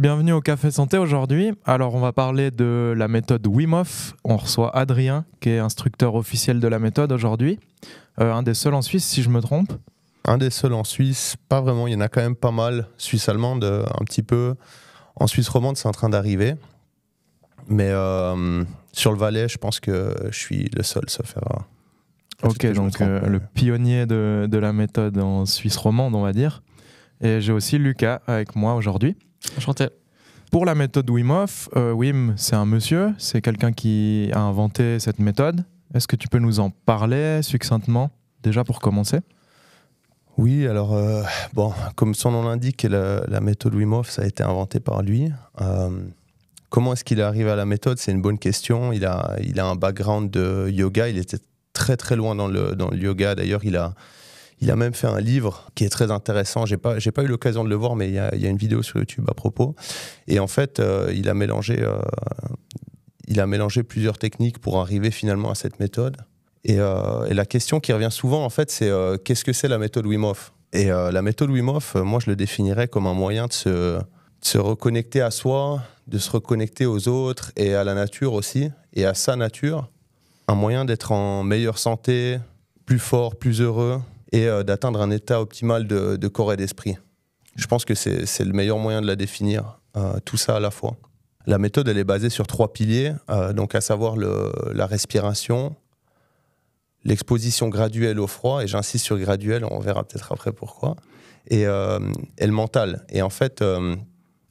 Bienvenue au Café Santé aujourd'hui. Alors on va parler de la méthode Wim Hof. On reçoit Adrien qui est instructeur officiel de la méthode aujourd'hui. Un des seuls en Suisse si je me trompe. Un des seuls en Suisse, pas vraiment, il y en a quand même pas mal. Suisse allemande, un petit peu. En Suisse romande, c'est en train d'arriver. Mais sur le Valais, je pense que je suis le seul, sauf erreur. Ok, donc le pionnier de la méthode en Suisse romande, on va dire. Et j'ai aussi Lucas avec moi aujourd'hui. Enchanté. Pour la méthode Wim Hof, Wim, c'est un monsieur, c'est quelqu'un qui a inventé cette méthode. Est-ce que tu peux nous en parler succinctement, déjà pour commencer ? Oui, alors, comme son nom l'indique, la méthode Wim Hof, ça a été inventé par lui. Comment est-ce qu'il est arrivé à la méthode ? C'est une bonne question. Il a un background de yoga, il était très très loin dans le yoga. D'ailleurs, il a même fait un livre qui est très intéressant. J'ai pas eu l'occasion de le voir, mais il y a une vidéo sur YouTube à propos. Et en fait, il a mélangé plusieurs techniques pour arriver finalement à cette méthode. Et la question qui revient souvent, en fait, c'est qu'est-ce que c'est la méthode Wim Hof ? Et la méthode Wim Hof, moi, je le définirais comme un moyen de se reconnecter à soi, de se reconnecter aux autres et à la nature aussi, et à sa nature. Un moyen d'être en meilleure santé, plus fort, plus heureux, et d'atteindre un état optimal de corps et d'esprit. Je pense que c'est le meilleur moyen de la définir, tout ça à la fois. La méthode, elle est basée sur 3 piliers, donc à savoir la respiration, l'exposition graduelle au froid, et j'insiste sur graduelle, on verra peut-être après pourquoi, et le mental. Et en fait,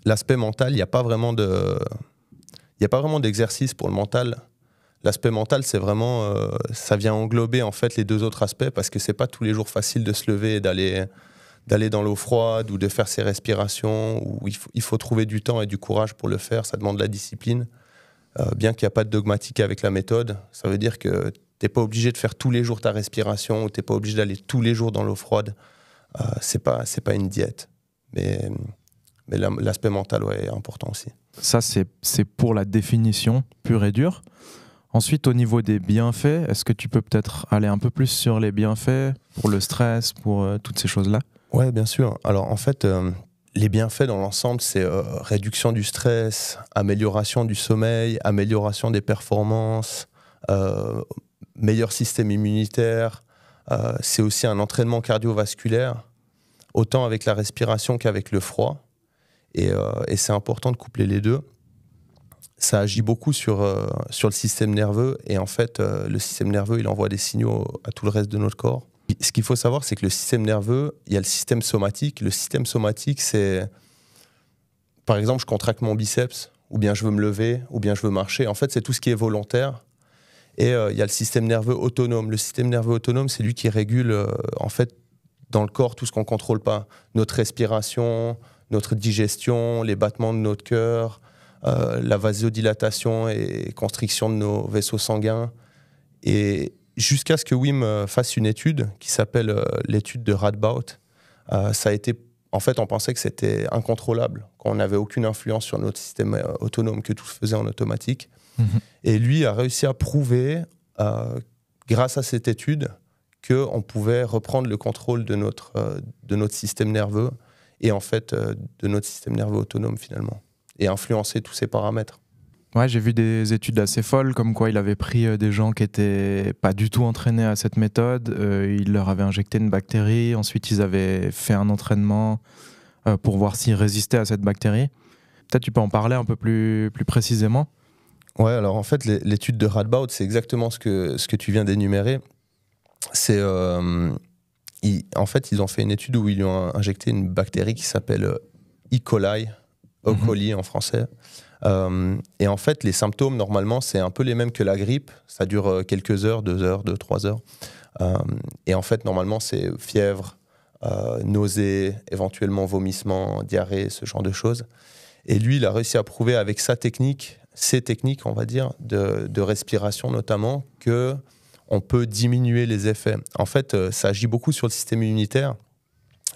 l'aspect mental, il n'y a pas vraiment d'exercice pour le mental. L'aspect mental, c'est vraiment, ça vient englober en fait les 2 autres aspects, parce que c'est pas tous les jours facile de se lever et d'aller dans l'eau froide ou de faire ses respirations, où il faut trouver du temps et du courage pour le faire, ça demande de la discipline. Bien qu'il n'y a pas de dogmatique avec la méthode, ça veut dire que t'es pas obligé de faire tous les jours ta respiration, ou t'es pas obligé d'aller tous les jours dans l'eau froide. C'est pas une diète, mais l'aspect mental est important aussi. Ça, c'est pour la définition pure et dure. Ensuite, au niveau des bienfaits, est-ce que tu peux peut-être aller un peu plus sur les bienfaits pour le stress, pour toutes ces choses-là ? Ouais, bien sûr. Alors en fait, les bienfaits dans l'ensemble, c'est réduction du stress, amélioration du sommeil, amélioration des performances, meilleur système immunitaire. C'est aussi un entraînement cardiovasculaire, autant avec la respiration qu'avec le froid. Et c'est important de coupler les deux. Ça agit beaucoup sur le système nerveux, et en fait, le système nerveux, il envoie des signaux à tout le reste de notre corps. Ce qu'il faut savoir, c'est que le système nerveux, il y a le système somatique. Le système somatique, c'est, par exemple, je contracte mon biceps, ou bien je veux me lever, ou bien je veux marcher. En fait, c'est tout ce qui est volontaire. Et il y a le système nerveux autonome. Le système nerveux autonome, c'est lui qui régule, en fait, dans le corps, tout ce qu'on ne contrôle pas. Notre respiration, notre digestion, les battements de notre cœur, la vasodilatation et constriction de nos vaisseaux sanguins. Et jusqu'à ce que Wim fasse une étude qui s'appelle l'étude de Radboud, ça a été, en fait, on pensait que c'était incontrôlable, qu'on n'avait aucune influence sur notre système autonome, que tout se faisait en automatique. Et lui a réussi à prouver, grâce à cette étude, qu'on pouvait reprendre le contrôle de notre système nerveux, et en fait de notre système nerveux autonome finalement, et influencer tous ces paramètres. Ouais, j'ai vu des études assez folles, comme quoi il avait pris des gens qui n'étaient pas du tout entraînés à cette méthode, il leur avait injecté une bactérie, ensuite ils avaient fait un entraînement pour voir s'ils résistaient à cette bactérie. Peut-être tu peux en parler un peu plus précisément ? Ouais, alors en fait, l'étude de Radboud, c'est exactement ce que tu viens d'énumérer. C'est, en fait, ils ont fait une étude où ils lui ont injecté une bactérie qui s'appelle E. coli, E. coli en français. Et en fait, les symptômes, normalement, c'est un peu les mêmes que la grippe. Ça dure quelques heures, 2 heures, 3 heures. Et en fait, normalement, c'est fièvre, nausées, éventuellement vomissements, diarrhée, ce genre de choses. Et lui, il a réussi à prouver avec ces techniques, on va dire, de respiration notamment, qu'on peut diminuer les effets. En fait, ça agit beaucoup sur le système immunitaire.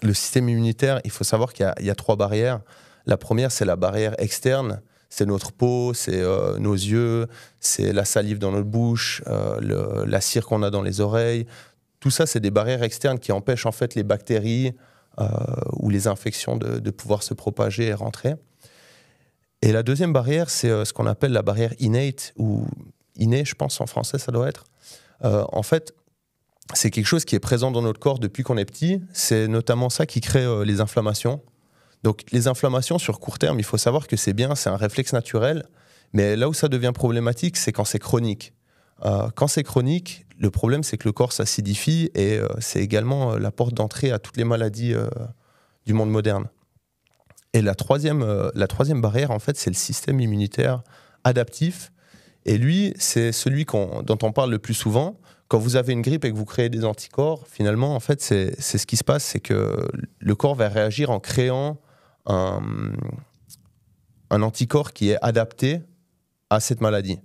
Le système immunitaire, il faut savoir qu'il y a 3 barrières. La première, c'est la barrière externe. C'est notre peau, c'est nos yeux, c'est la salive dans notre bouche, la cire qu'on a dans les oreilles. Tout ça, c'est des barrières externes qui empêchent en fait les bactéries ou les infections de pouvoir se propager et rentrer. Et la deuxième barrière, c'est ce qu'on appelle la barrière innate, ou inné, je pense en français ça doit être. En fait, c'est quelque chose qui est présent dans notre corps depuis qu'on est petit. C'est notamment ça qui crée les inflammations. Donc les inflammations sur court terme, il faut savoir que c'est bien, c'est un réflexe naturel. Mais là où ça devient problématique, c'est quand c'est chronique. Quand c'est chronique, le problème, c'est que le corps s'acidifie et c'est également la porte d'entrée à toutes les maladies du monde moderne. Et la troisième barrière, en fait, c'est le système immunitaire adaptif. Et lui, c'est celui dont on parle le plus souvent. Quand vous avez une grippe et que vous créez des anticorps, finalement, en fait, c'est ce qui se passe, c'est que le corps va réagir en créant un anticorps qui est adapté à cette maladie.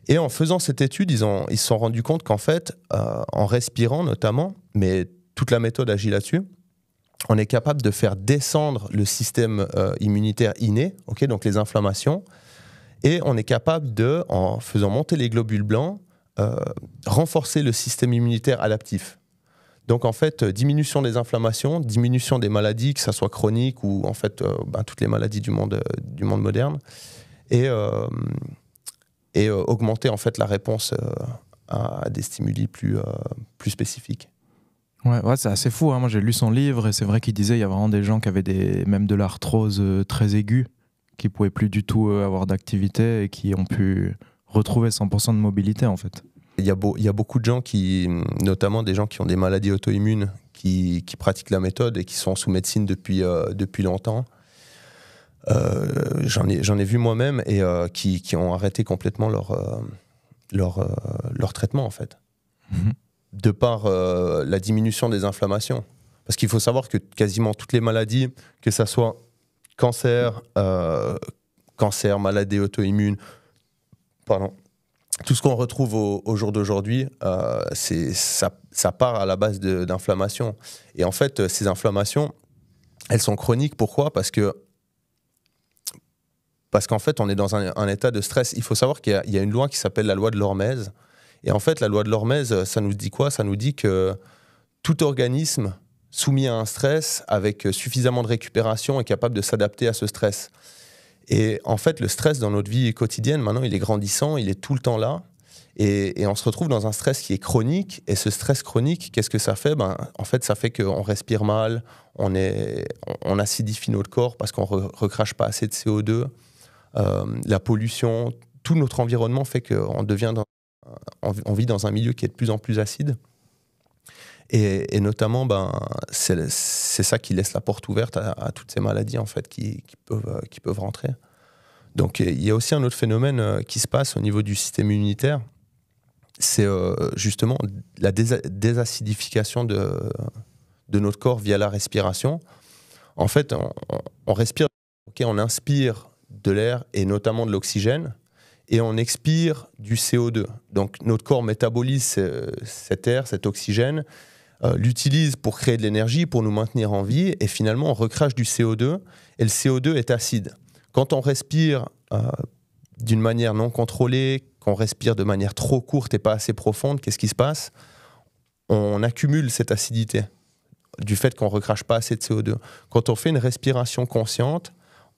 Et en faisant cette étude, ils se sont rendus compte qu'en fait, en respirant notamment, mais toute la méthode agit là-dessus, on est capable de faire descendre le système immunitaire inné, okay, donc les inflammations, et on est capable de, en faisant monter les globules blancs, renforcer le système immunitaire adaptif. Donc en fait, diminution des inflammations, diminution des maladies, que ça soit chronique ou en fait toutes les maladies du monde moderne, et augmenter en fait la réponse à des stimuli plus spécifiques. Ouais, c'est assez fou, hein. Moi j'ai lu son livre et c'est vrai qu'il disait il y a vraiment des gens qui avaient même de l'arthrose très aiguë, qui pouvaient plus du tout avoir d'activité et qui ont pu retrouver 100% de mobilité en fait. Il y a beaucoup de gens notamment des gens qui ont des maladies auto-immunes, qui pratiquent la méthode et qui sont sous médecine depuis longtemps. J'en ai vu moi-même et qui ont arrêté complètement leur traitement en fait. Mm-hmm. De par la diminution des inflammations. Parce qu'il faut savoir que quasiment toutes les maladies, que ça soit cancer, maladie auto-immune, tout ce qu'on retrouve au jour d'aujourd'hui, ça part à la base d'inflammation. Et en fait, ces inflammations, elles sont chroniques. Pourquoi ? Parce qu'en fait, on est dans un état de stress. Il faut savoir qu'il y a une loi qui s'appelle la loi de l'hormèse. Et en fait, la loi de l'hormèse, ça nous dit quoi ? Ça nous dit que tout organisme soumis à un stress, avec suffisamment de récupération, est capable de s'adapter à ce stress. Et en fait, le stress dans notre vie quotidienne, maintenant, il est grandissant, il est tout le temps là. Et on se retrouve dans un stress qui est chronique. Et ce stress chronique, qu'est-ce que ça fait ? En fait, ça fait qu'on respire mal, on acidifie notre corps parce qu'on ne recrache pas assez de CO2. La pollution, tout notre environnement fait qu'on on vit dans un milieu qui est de plus en plus acide. Et notamment, c'est ça qui laisse la porte ouverte à toutes ces maladies en fait, qui peuvent rentrer. Donc il y a aussi un autre phénomène qui se passe au niveau du système immunitaire. C'est justement la désacidification de notre corps via la respiration. En fait, on respire, on inspire de l'air et notamment de l'oxygène, et on expire du CO2. Donc notre corps métabolise cet air, cet oxygène, l'utilise pour créer de l'énergie, pour nous maintenir en vie, et finalement on recrache du CO2, et le CO2 est acide. Quand on respire d'une manière non contrôlée, qu'on respire de manière trop courte et pas assez profonde, qu'est-ce qui se passe ? On accumule cette acidité du fait qu'on recrache pas assez de CO2. Quand on fait une respiration consciente,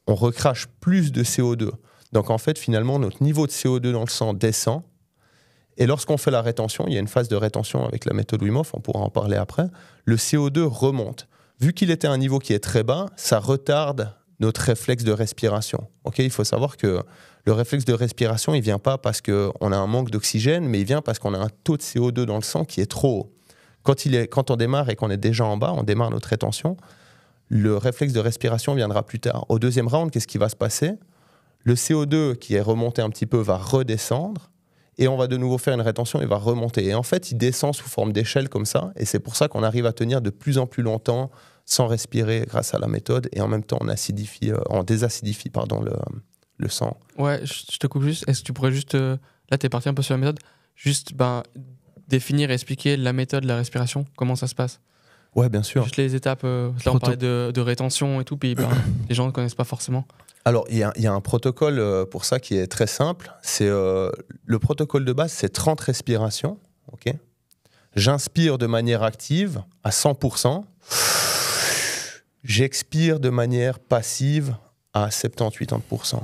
on recrache plus de CO2. Donc en fait, finalement, notre niveau de CO2 dans le sang descend. Et lorsqu'on fait la rétention, il y a une phase de rétention avec la méthode Wim Hof, on pourra en parler après, le CO2 remonte. Vu qu'il était à un niveau qui est très bas, ça retarde notre réflexe de respiration. Okay, il faut savoir que le réflexe de respiration, il ne vient pas parce qu'on a un manque d'oxygène, mais il vient parce qu'on a un taux de CO2 dans le sang qui est trop haut. Quand on démarre et qu'on est déjà en bas, on démarre notre rétention, le réflexe de respiration viendra plus tard. Au deuxième round, qu'est-ce qui va se passer ? Le CO2 qui est remonté un petit peu va redescendre et on va de nouveau faire une rétention et va remonter. Et en fait, il descend sous forme d'échelle comme ça et c'est pour ça qu'on arrive à tenir de plus en plus longtemps sans respirer grâce à la méthode et en même temps on désacidifie le sang. Ouais, je te coupe juste. Est-ce que tu pourrais juste... là, tu es parti un peu sur la méthode. Juste définir et expliquer la méthode, la respiration, comment ça se passe. Ouais, bien sûr. Juste les étapes. Là, on parlait de rétention et tout, puis les gens ne connaissent pas forcément. Alors, il y a un protocole pour ça qui est très simple. C'est le protocole de base, c'est 30 respirations. Okay. J'inspire de manière active à 100%. J'expire de manière passive à 70-80%.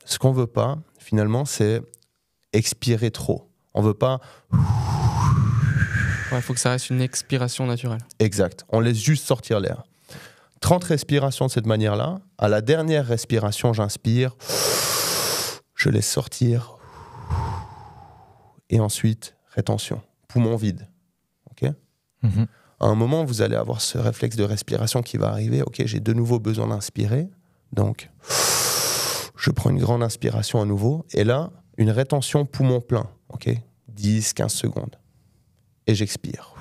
Ce qu'on veut pas, finalement, c'est expirer trop. On veut pas... Il faut que ça reste une expiration naturelle. Exact. On laisse juste sortir l'air. 30 respirations de cette manière-là. À la dernière respiration, j'inspire. Je laisse sortir. Et ensuite, rétention. Poumon vide. OK ? À un moment, vous allez avoir ce réflexe de respiration qui va arriver. OK, j'ai de nouveau besoin d'inspirer. Donc, je prends une grande inspiration à nouveau. Et là, une rétention poumon plein. OK ? 10-15 secondes. Et j'expire.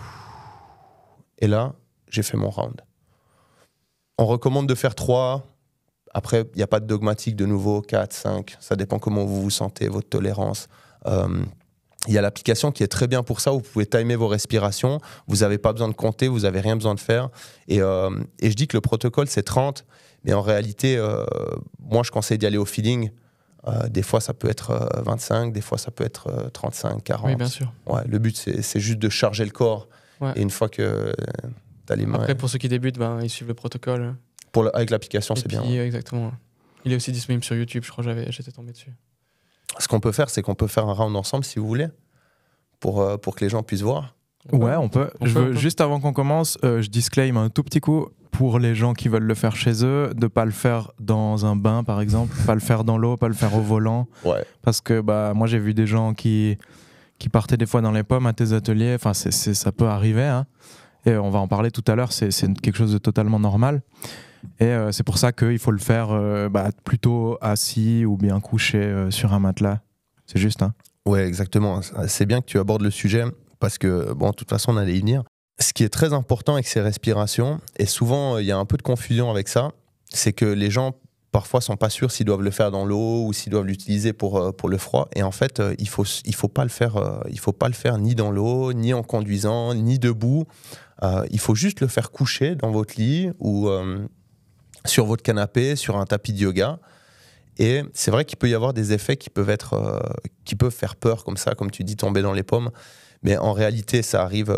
Et là, j'ai fait mon round. On recommande de faire 3. Après, il n'y a pas de dogmatique de nouveau. 4, 5. Ça dépend comment vous vous sentez, votre tolérance. Il y a l'application qui est très bien pour ça. Vous pouvez timer vos respirations. Vous n'avez pas besoin de compter. Vous n'avez rien besoin de faire. Et je dis que le protocole, c'est 30. Mais en réalité, moi, je conseille d'y aller au feeling. Des fois, ça peut être 25. Des fois, ça peut être 35, 40. Oui, bien sûr. Ouais, le but, c'est juste de charger le corps. Ouais. Et une fois que tu as les mains... Après, pour ceux qui débutent, ils suivent le protocole. Avec l'application, c'est bien. Exactement. Il est aussi disponible sur YouTube. Je crois que j'étais tombé dessus. Ce qu'on peut faire, c'est qu'on peut faire un round ensemble, si vous voulez, pour que les gens puissent voir. Ouais, on peut. Juste avant qu'on commence, je disclaim un tout petit coup pour les gens qui veulent le faire chez eux, de pas le faire dans un bain, par exemple, pas le faire dans l'eau, pas le faire au volant. Ouais. Parce que moi, j'ai vu des gens qui partaient des fois dans les pommes à tes ateliers. Enfin, ça peut arriver. Hein. Et on va en parler tout à l'heure. C'est quelque chose de totalement normal. Et c'est pour ça qu'il faut le faire plutôt assis ou bien couché sur un matelas. C'est juste, hein. Ouais, exactement. C'est bien que tu abordes le sujet parce que, de toute façon, on allait y venir. Ce qui est très important avec ces respirations, et souvent, il y a un peu de confusion avec ça, c'est que les gens, parfois, sont pas sûrs s'ils doivent le faire dans l'eau ou s'ils doivent l'utiliser pour le froid. Et en fait, il faut pas le faire ni dans l'eau, ni en conduisant, ni debout. Il faut juste le faire couché dans votre lit ou... sur votre canapé, sur un tapis de yoga. Et c'est vrai qu'il peut y avoir des effets qui peuvent faire peur comme ça, comme tu dis, tomber dans les pommes. Mais en réalité, ça arrive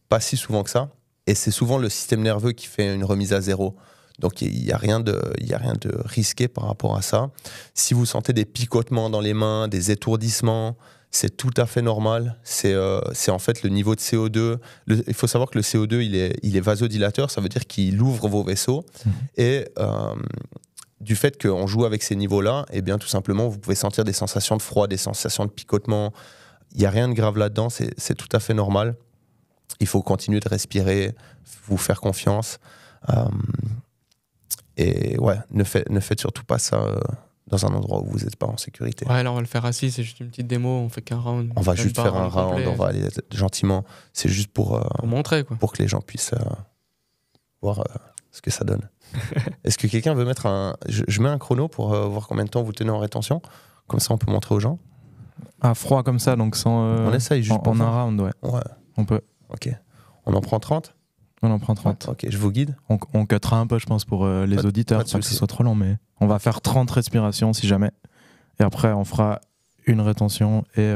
pas si souvent que ça. Et c'est souvent le système nerveux qui fait une remise à zéro. Donc il n'y a rien de risqué par rapport à ça. Si vous sentez des picotements dans les mains, des étourdissements, c'est tout à fait normal. C'est en fait le niveau de CO2. Il faut savoir que le CO2, il est vasodilateur, ça veut dire qu'il ouvre vos vaisseaux. Et du fait qu'on joue avec ces niveaux-là, eh bien, tout simplement, vous pouvez sentir des sensations de froid, des sensations de picotement. Il n'y a rien de grave là-dedans, c'est tout à fait normal. Il faut continuer de respirer, vous faire confiance. Et ouais, ne faites surtout pas ça... dans un endroit où vous n'êtes pas en sécurité. Ouais, là on va le faire assis, c'est juste une petite démo, on fait qu'un round. On va juste faire un round, complet. On va aller gentiment. C'est juste pour montrer, quoi. Pour que les gens puissent voir ce que ça donne. Est-ce que quelqu'un veut mettre un... Je mets un chrono pour voir combien de temps vous tenez en rétention. Comme ça, on peut montrer aux gens. À froid comme ça, donc sans... on essaye juste en un round, ouais. On peut. Ok. On en prend 30 ? On en prend 30. Ok, je vous guide. On cuttera un peu, je pense, pour les auditeurs, pas que ce soit trop long, mais on va faire 30 respirations si jamais. Et après, on fera une rétention et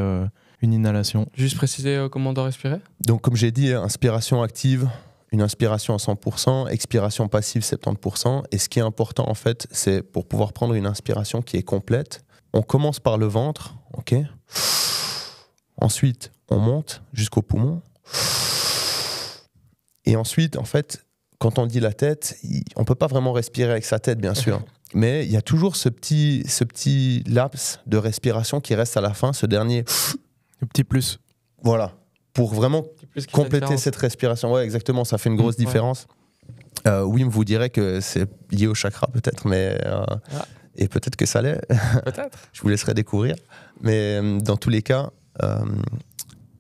une inhalation. Juste préciser comment on doit respirer ? Donc, comme j'ai dit, inspiration active, une inspiration à 100%, expiration passive 70%. Et ce qui est important, en fait, c'est pour pouvoir prendre une inspiration qui est complète, on commence par le ventre, ok ? Ensuite, on monte jusqu'au poumon. Et ensuite, en fait, quand on dit la tête, on ne peut pas vraiment respirer avec sa tête, bien sûr. Mais il y a toujours ce petit laps de respiration qui reste à la fin, ce dernier... Le petit plus. Voilà. Pour vraiment compléter cette respiration. Ouais, exactement, ça fait une grosse différence. Wim vous dirait que c'est lié au chakra, peut-être, mais... Et peut-être que ça l'est. Peut-être. Je vous laisserai découvrir. Mais dans tous les cas,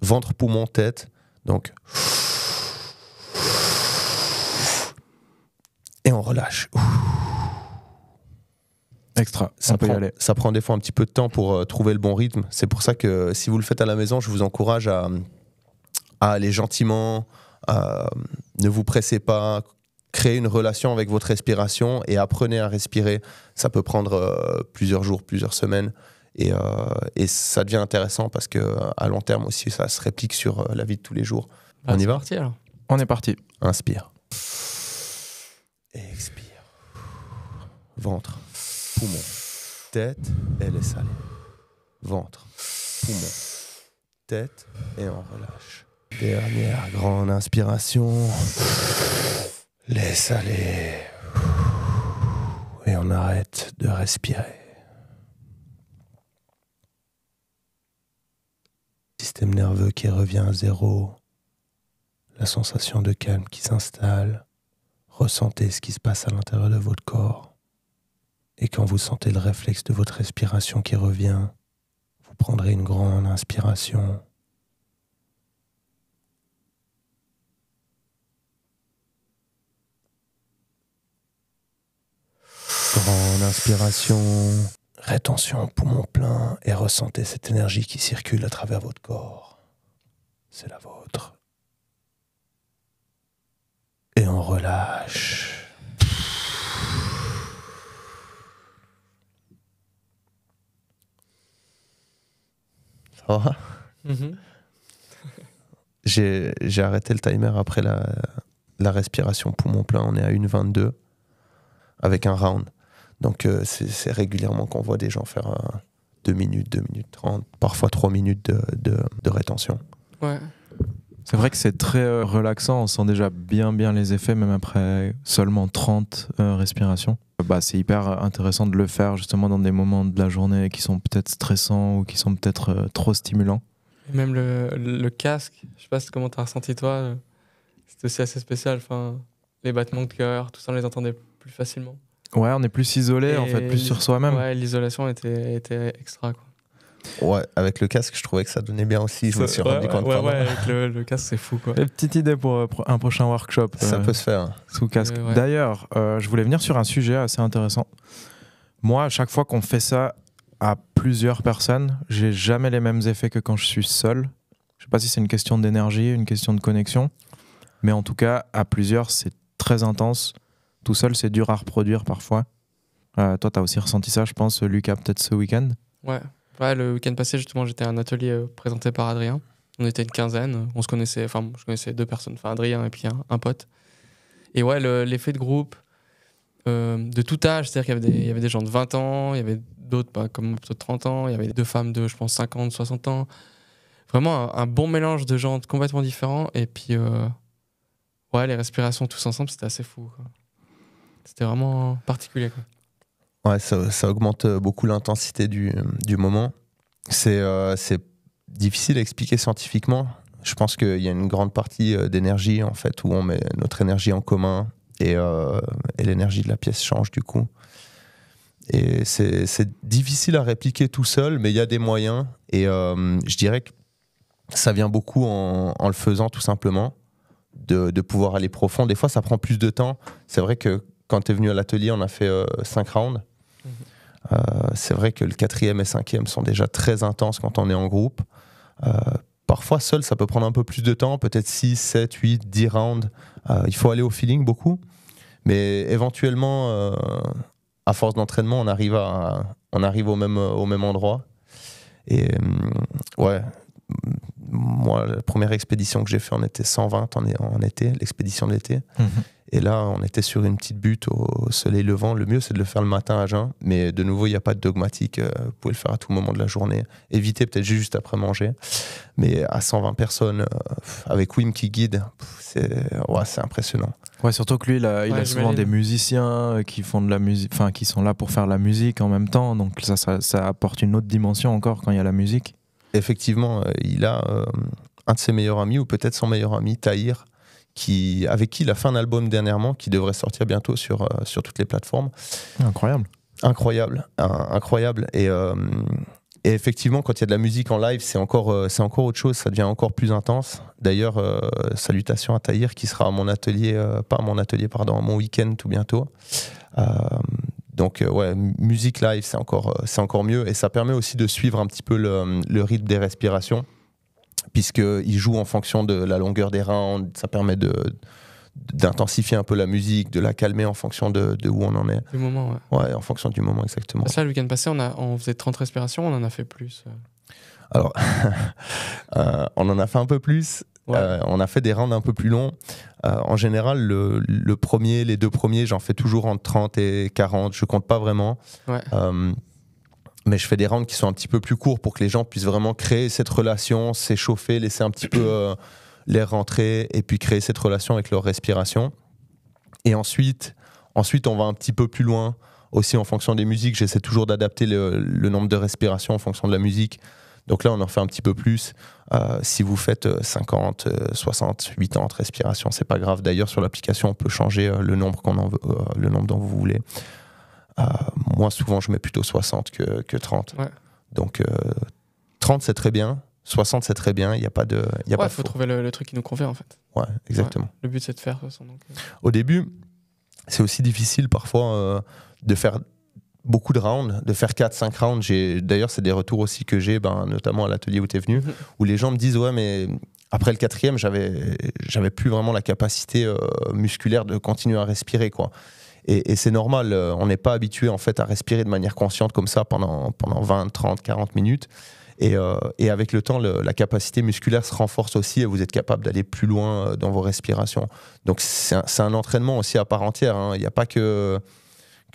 ventre, poumon, tête, donc... Et on relâche. Extra, ça prend des fois un petit peu de temps pour trouver le bon rythme. C'est pour ça que si vous le faites à la maison, je vous encourage à aller gentiment, ne vous pressez pas, créez une relation avec votre respiration et apprenez à respirer. Ça peut prendre plusieurs jours, plusieurs semaines et ça devient intéressant parce qu'à long terme aussi, ça se réplique sur la vie de tous les jours. On y va ? Parti, alors. On est parti. Inspire. Expire. ventre, poumon, tête et laisse aller. Ventre, poumon, tête et on relâche. Dernière grande inspiration. Laisse aller. Et on arrête de respirer. Système nerveux qui revient à zéro. La sensation de calme qui s'installe. Ressentez ce qui se passe à l'intérieur de votre corps. Et quand vous sentez le réflexe de votre respiration qui revient, vous prendrez une grande inspiration. Grande inspiration, rétention, poumon plein, et ressentez cette énergie qui circule à travers votre corps. C'est la vôtre. Et on relâche. Ça va ? J'ai arrêté le timer après la respiration poumon plein. On est à 1,22 avec un round. Donc c'est régulièrement qu'on voit des gens faire 2 minutes, 2 minutes 30, parfois 3 minutes de rétention. Ouais. C'est vrai que c'est très relaxant, on sent déjà bien les effets, même après seulement 30 respirations. C'est hyper intéressant de le faire justement dans des moments de la journée qui sont peut-être stressants ou qui sont peut-être trop stimulants. Et même le casque, je sais pas comment t'as ressenti toi, c'était aussi assez spécial. Enfin, les battements de cœur, tout ça, on les entendait plus facilement. Ouais, on est plus isolé, en fait, plus sur soi-même. Ouais, l'isolation était extra, quoi. Ouais, avec le casque, je trouvais que ça donnait bien aussi. Je me suis rendu compte. Ouais, avec le casque, c'est fou, quoi. Et petite idée pour un prochain workshop. Ça peut se faire. Sous casque. Ouais. D'ailleurs, je voulais venir sur un sujet assez intéressant. Moi, à chaque fois qu'on fait ça à plusieurs personnes, j'ai jamais les mêmes effets que quand je suis seul. Je sais pas si c'est une question d'énergie, une question de connexion, mais en tout cas, à plusieurs, c'est très intense. Tout seul, c'est dur à reproduire parfois. Toi, tu as aussi ressenti ça, je pense, Lucas, peut-être ce week-end. Ouais, le week-end passé, justement, j'étais à un atelier présenté par Adrien. On était une quinzaine. On se connaissait, enfin, je connaissais 2 personnes, enfin, Adrien et puis un pote. Et ouais, l'effet de groupe, de tout âge, c'est-à-dire qu'il y avait des gens de 20 ans, il y avait d'autres, comme plutôt de 30 ans, il y avait 2 femmes de, je pense, 50, 60 ans. Vraiment un bon mélange de gens complètement différents. Et puis, ouais, les respirations tous ensemble, c'était assez fou, quoi. C'était vraiment particulier, quoi. Ouais, ça augmente beaucoup l'intensité du moment. C'est difficile à expliquer scientifiquement. Je pense qu'il y a une grande partie d'énergie, en fait, où on met notre énergie en commun et l'énergie de la pièce change du coup. Et c'est difficile à répliquer tout seul, mais il y a des moyens. Et je dirais que ça vient beaucoup en le faisant tout simplement, de pouvoir aller profond. Des fois, ça prend plus de temps. C'est vrai que quand tu es venu à l'atelier, on a fait 5 rounds. C'est vrai que le 4e et 5e sont déjà très intenses quand on est en groupe. Parfois, seul, ça peut prendre un peu plus de temps, peut-être 6, 7, 8, 10 rounds. Il faut aller au feeling beaucoup. Mais éventuellement, à force d'entraînement, on arrive au même endroit. Et ouais, moi, la première expédition que j'ai fait, on était 120 en été, l'expédition de l'été. Et là, on était sur une petite butte au soleil levant. Le mieux, c'est de le faire le matin à jeun. Mais de nouveau, il n'y a pas de dogmatique. Vous pouvez le faire à tout moment de la journée. Évitez peut-être juste après manger. Mais à 120 personnes, avec Wim qui guide, c'est impressionnant. Ouais, surtout que lui, il a souvent des musiciens qui font de la musique, enfin, qui sont là pour faire la musique en même temps. Donc ça apporte une autre dimension encore quand il y a la musique. Effectivement, il a un de ses meilleurs amis, ou peut-être son meilleur ami, Tahir, avec qui il a fait un album dernièrement qui devrait sortir bientôt sur toutes les plateformes. Incroyable. Et effectivement, quand il y a de la musique en live, c'est encore autre chose, ça devient encore plus intense. D'ailleurs, salutations à Tahir qui sera à mon atelier, à mon week-end tout bientôt. Donc ouais, musique live, c'est encore mieux, et ça permet aussi de suivre un petit peu le rythme des respirations, puisqu'il joue en fonction de la longueur des rounds. Ça permet d'intensifier un peu la musique, de la calmer en fonction de où on en est. Du moment, ouais. Ouais, en fonction du moment, exactement. Ça, le week-end passé, on faisait 30 respirations, on en a fait plus. Alors, on en a fait un peu plus. Ouais. On a fait des rounds un peu plus longs. En général, les 2 premiers, j'en fais toujours entre 30 et 40. Je compte pas vraiment. Ouais. Mais je fais des rounds qui sont un petit peu plus courts pour que les gens puissent vraiment créer cette relation, s'échauffer, laisser un petit peu l'air rentrer et puis créer cette relation avec leur respiration. Et ensuite, on va un petit peu plus loin. Aussi, en fonction des musiques, j'essaie toujours d'adapter le nombre de respirations en fonction de la musique. Donc là, on en fait un petit peu plus. Si vous faites 50, 60, 80 respirations, c'est pas grave. D'ailleurs, sur l'application, on peut changer le nombre le nombre dont vous voulez. Moi, souvent, je mets plutôt 60 que 30. Ouais. Donc, 30, c'est très bien. 60, c'est très bien. Il n'y a pas de Il faut trouver le truc qui nous convient, en fait. Ouais, exactement. Ouais. Le but, c'est de faire ça. Donc... Au début, c'est aussi difficile parfois de faire beaucoup de rounds, de faire 4-5 rounds. D'ailleurs, c'est des retours aussi que j'ai, notamment à l'atelier où tu es venu, où les gens me disent « Ouais, mais après le 4e, j'avais plus vraiment la capacité musculaire de continuer à respirer, quoi. » Et c'est normal, on n'est pas habitué en fait à respirer de manière consciente comme ça pendant 20, 30, 40 minutes. Et avec le temps, la capacité musculaire se renforce aussi et vous êtes capable d'aller plus loin dans vos respirations. Donc c'est un entraînement aussi à part entière, hein. Il n'y a pas que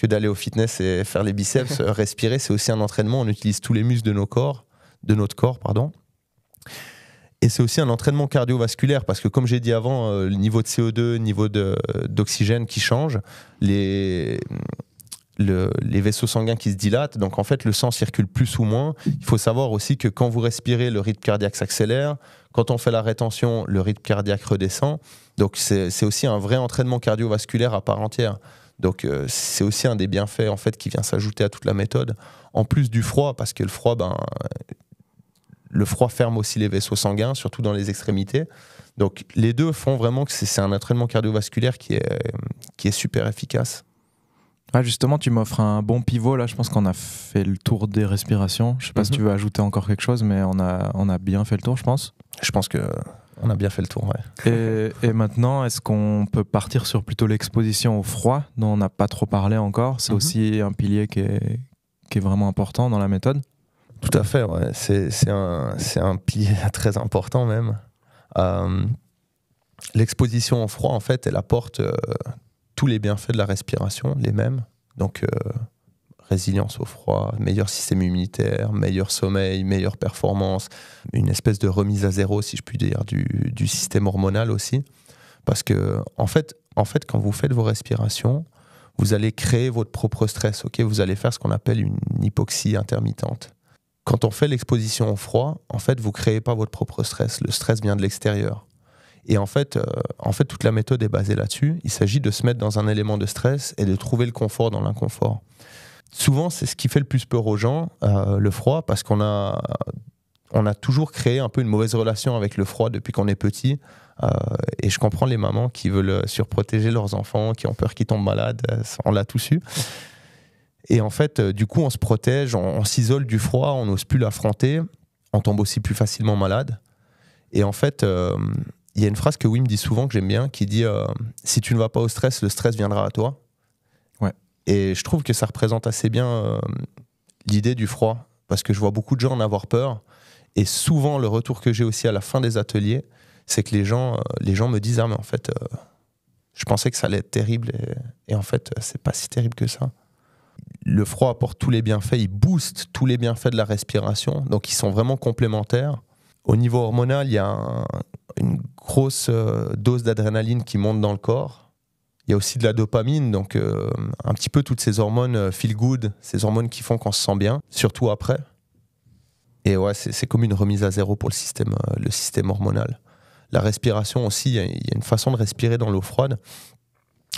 d'aller au fitness et faire les biceps. Respirer, c'est aussi un entraînement. On utilise tous les muscles de notre corps, pardon. Et c'est aussi un entraînement cardiovasculaire parce que, comme j'ai dit avant, le niveau de CO2, le niveau d'oxygène qui change, les vaisseaux sanguins qui se dilatent, donc en fait le sang circule plus ou moins. Il faut savoir aussi que quand vous respirez, le rythme cardiaque s'accélère. Quand on fait la rétention, le rythme cardiaque redescend. Donc c'est aussi un vrai entraînement cardiovasculaire à part entière. Donc c'est aussi un des bienfaits en fait qui vient s'ajouter à toute la méthode. En plus du froid, parce que le froid ferme aussi les vaisseaux sanguins, surtout dans les extrémités. Donc les deux font vraiment que c'est un entraînement cardiovasculaire qui est super efficace. Ah, justement, tu m'offres un bon pivot. Là, je pense qu'on a fait le tour des respirations. Je sais pas si tu veux ajouter encore quelque chose, mais on a bien fait le tour, je pense. Je pense qu'on a bien fait le tour, ouais. Et maintenant, est-ce qu'on peut partir sur plutôt l'exposition au froid, dont on n'a pas trop parlé encore? C'est aussi un pilier qui est vraiment important dans la méthode. Tout à fait, ouais. C'est un pilier très important même. L'exposition au froid, en fait, elle apporte tous les bienfaits de la respiration, les mêmes. Donc, résilience au froid, meilleur système immunitaire, meilleur sommeil, meilleure performance, une espèce de remise à zéro, si je puis dire, du système hormonal aussi. Parce que, en fait, quand vous faites vos respirations, vous allez créer votre propre stress. Okay, vous allez faire ce qu'on appelle une hypoxie intermittente. Quand on fait l'exposition au froid, en fait, vous ne créez pas votre propre stress. Le stress vient de l'extérieur. Et en fait, toute la méthode est basée là-dessus. Il s'agit de se mettre dans un élément de stress et de trouver le confort dans l'inconfort. Souvent, c'est ce qui fait le plus peur aux gens, le froid, parce qu'on a toujours créé un peu une mauvaise relation avec le froid depuis qu'on est petit. Et je comprends les mamans qui veulent surprotéger leurs enfants, qui ont peur qu'ils tombent malades. On l'a tous eu. Et en fait, du coup, on se protège, on s'isole du froid, on n'ose plus l'affronter, on tombe aussi plus facilement malade. Et en fait, il y a une phrase que Wim dit souvent, que j'aime bien, qui dit « Si tu ne vas pas au stress, le stress viendra à toi ». Ouais. Et je trouve que ça représente assez bien l'idée du froid, parce que je vois beaucoup de gens en avoir peur. Et souvent, le retour que j'ai aussi à la fin des ateliers, c'est que les gens me disent « Ah, mais en fait, je pensais que ça allait être terrible, et en fait, c'est pas si terrible que ça ». Le froid apporte tous les bienfaits, il booste tous les bienfaits de la respiration, donc ils sont vraiment complémentaires. Au niveau hormonal, il y a une grosse dose d'adrénaline qui monte dans le corps. Il y a aussi de la dopamine, donc un petit peu toutes ces hormones feel good, ces hormones qui font qu'on se sent bien, surtout après. Et ouais, c'est comme une remise à zéro pour le système hormonal. La respiration aussi, il y a une façon de respirer dans l'eau froide.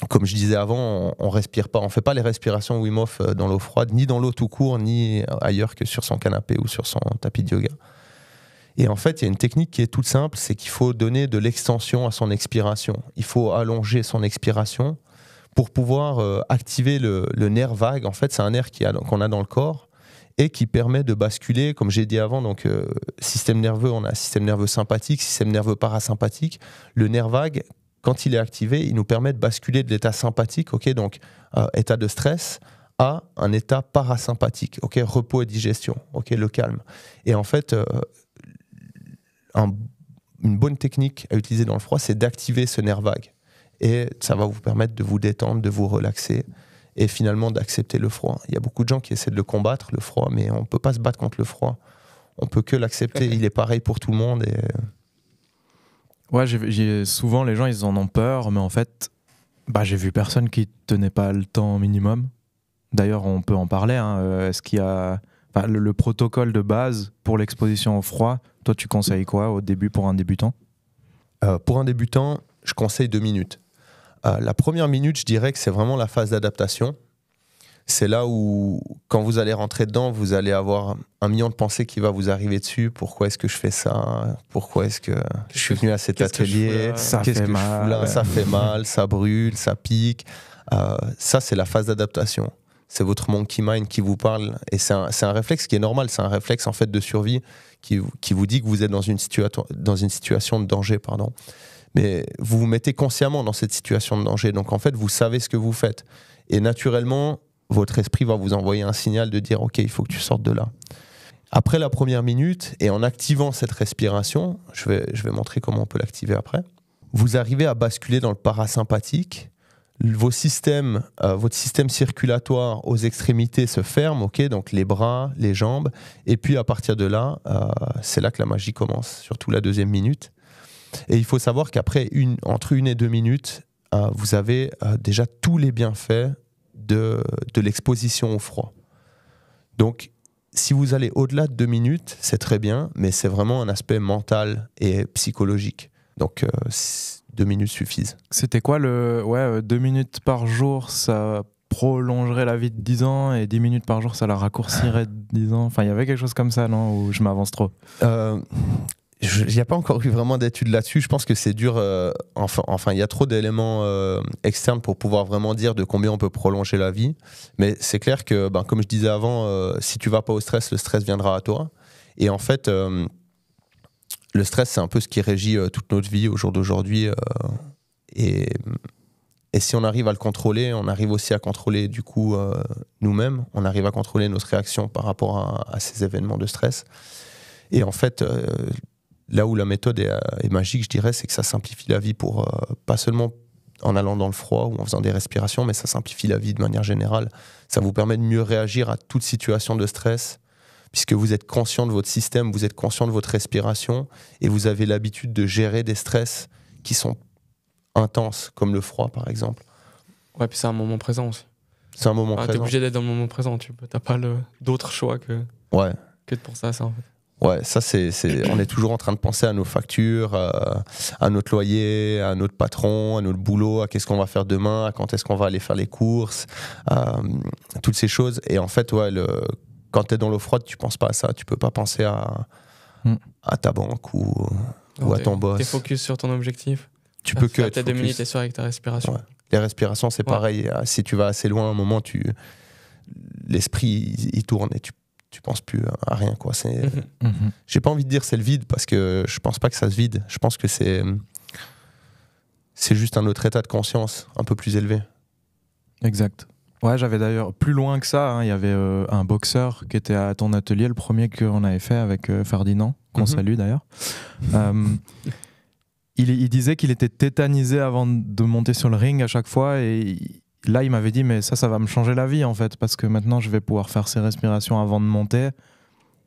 Comme je disais avant, on respire pas, on fait pas les respirations Wim Hof dans l'eau froide, ni dans l'eau tout court, ni ailleurs que sur son canapé ou sur son tapis de yoga. Et en fait, il y a une technique qui est toute simple, c'est qu'il faut donner de l'extension à son expiration. Il faut allonger son expiration pour pouvoir activer le nerf vague. En fait, c'est un nerf qu'on a dans le corps et qui permet de basculer, comme j'ai dit avant, donc système nerveux, on a système nerveux sympathique, système nerveux parasympathique. Le nerf vague, quand il est activé, il nous permet de basculer de l'état sympathique, donc état de stress, à un état parasympathique, ok, repos et digestion, ok, le calme. Et en fait, une bonne technique à utiliser dans le froid, c'est d'activer ce nerf vague. Et ça va vous permettre de vous détendre, de vous relaxer et finalement d'accepter le froid. Il y a beaucoup de gens qui essaient de le combattre, le froid, mais on ne peut pas se battre contre le froid. On peut que l'accepter. Il est pareil pour tout le monde. Et... Ouais, souvent les gens ils en ont peur, mais en fait, j'ai vu personne qui tenait pas le temps minimum. D'ailleurs, on peut en parler. Est-ce qu'il y a le protocole de base pour l'exposition au froid? Toi, tu conseilles quoi au début pour un débutant? Pour un débutant, je conseille 2 minutes. La première minute, je dirais que c'est vraiment la phase d'adaptation. C'est là où, quand vous allez rentrer dedans, vous allez avoir 1 million de pensées qui va vous arriver dessus. Pourquoi est-ce que je fais ça? Pourquoi est-ce que je suis venu à cet atelier? Qu'est-ce que je fous là? Ça fait mal, ça brûle, ça pique. Ça, c'est la phase d'adaptation. C'est votre monkey mind qui vous parle. Et c'est un réflexe qui est normal. C'est un réflexe en fait, de survie qui vous dit que vous êtes dans une situation de danger. Mais vous vous mettez consciemment dans cette situation de danger. Donc en fait, vous savez ce que vous faites. Et naturellement, votre esprit va vous envoyer un signal de dire « Ok, il faut que tu sortes de là ». Après la première minute, et en activant cette respiration, je vais montrer comment on peut l'activer après, vous arrivez à basculer dans le parasympathique. Votre système circulatoire aux extrémités se ferme, okay, donc les bras, les jambes. Et puis à partir de là, c'est là que la magie commence, surtout la 2e minute. Et il faut savoir qu'après, entre 1 et 2 minutes, vous avez déjà tous les bienfaits de l'exposition au froid. Donc, si vous allez au-delà de 2 minutes, c'est très bien, mais c'est vraiment un aspect mental et psychologique. Donc, 2 minutes suffisent. C'était quoi 2 minutes par jour, ça prolongerait la vie de 10 ans, et 10 minutes par jour, ça la raccourcirait de 10 ans. Enfin, il y avait quelque chose comme ça, non? Ou je m'avance trop? Il n'y a pas encore eu vraiment d'études là-dessus. Je pense que c'est dur. Il y a trop d'éléments externes pour pouvoir vraiment dire de combien on peut prolonger la vie. Mais c'est clair que, comme je disais avant, si tu ne vas pas au stress, le stress viendra à toi. Et en fait, le stress, c'est un peu ce qui régit toute notre vie au jour d'aujourd'hui. Et si on arrive à le contrôler, on arrive aussi à contrôler du coup nous-mêmes. On arrive à contrôler notre réaction par rapport à ces événements de stress. Et en fait... là où la méthode est magique, je dirais, c'est que ça simplifie la vie pour pas seulement en allant dans le froid ou en faisant des respirations, mais ça simplifie la vie de manière générale. Ça vous permet de mieux réagir à toute situation de stress, puisque vous êtes conscient de votre système, vous êtes conscient de votre respiration, et vous avez l'habitude de gérer des stress qui sont intenses, comme le froid par exemple. Ouais, puis c'est un moment présent aussi. C'est un moment présent. T'es obligé d'être dans le moment présent, t'as pas d'autre choix que de penser à ça en fait. Ouais, ça on est toujours en train de penser à nos factures, à notre loyer, à notre patron, à notre boulot, à qu'est-ce qu'on va faire demain, à quand est-ce qu'on va aller faire les courses, toutes ces choses. Et en fait, quand tu es dans l'eau froide, tu penses pas à ça. Tu peux pas penser à ta banque ou à ton boss. Tu es focus sur ton objectif. Tu peux que être focus. 2 minutes et sûr avec ta respiration. Ouais. Les respirations, c'est pareil. Si tu vas assez loin, à un moment, l'esprit il tourne et tu penses plus à rien, quoi. J'ai pas envie de dire c'est le vide, parce que je pense pas que ça se vide. Je pense que c'est juste un autre état de conscience un peu plus élevé. Exact. Ouais, j'avais d'ailleurs plus loin que ça, il y avait un boxeur qui était à ton atelier, le premier qu'on avait fait avec Ferdinand, qu'on salue d'ailleurs. Il disait qu'il était tétanisé avant de monter sur le ring à chaque fois, et là, il m'avait dit, mais ça va me changer la vie, en fait, parce que maintenant, je vais pouvoir faire ces respirations avant de monter.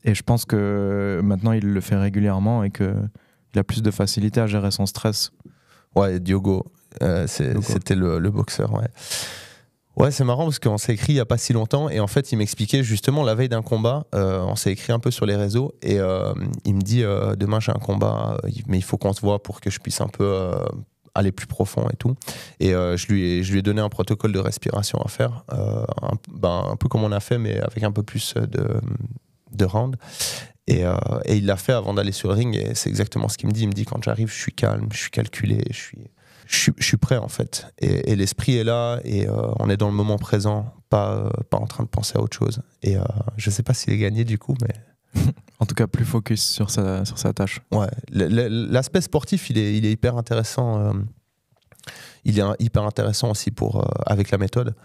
Et je pense que maintenant, il le fait régulièrement et qu'il a plus de facilité à gérer son stress. Ouais, Diogo, c'était le boxeur, ouais. Ouais, c'est marrant parce qu'on s'est écrit il n'y a pas si longtemps, et en fait, il m'expliquait justement la veille d'un combat, on s'est écrit un peu sur les réseaux, et il me dit, demain, j'ai un combat, mais il faut qu'on se voit pour que je puisse un peu... aller plus profond et tout. Et je lui ai donné un protocole de respiration à faire, un peu comme on a fait, mais avec un peu plus de rounds. Et il l'a fait avant d'aller sur le ring, et c'est exactement ce qu'il me dit. Il me dit, quand j'arrive, je suis calme, je suis calculé, je suis prêt, en fait. Et l'esprit est là, et on est dans le moment présent, pas en train de penser à autre chose. Et je sais pas s'il est gagné, du coup, mais... En tout cas, plus focus sur sa tâche. Ouais, l'aspect sportif, il est hyper intéressant. Il est hyper intéressant aussi avec la méthode,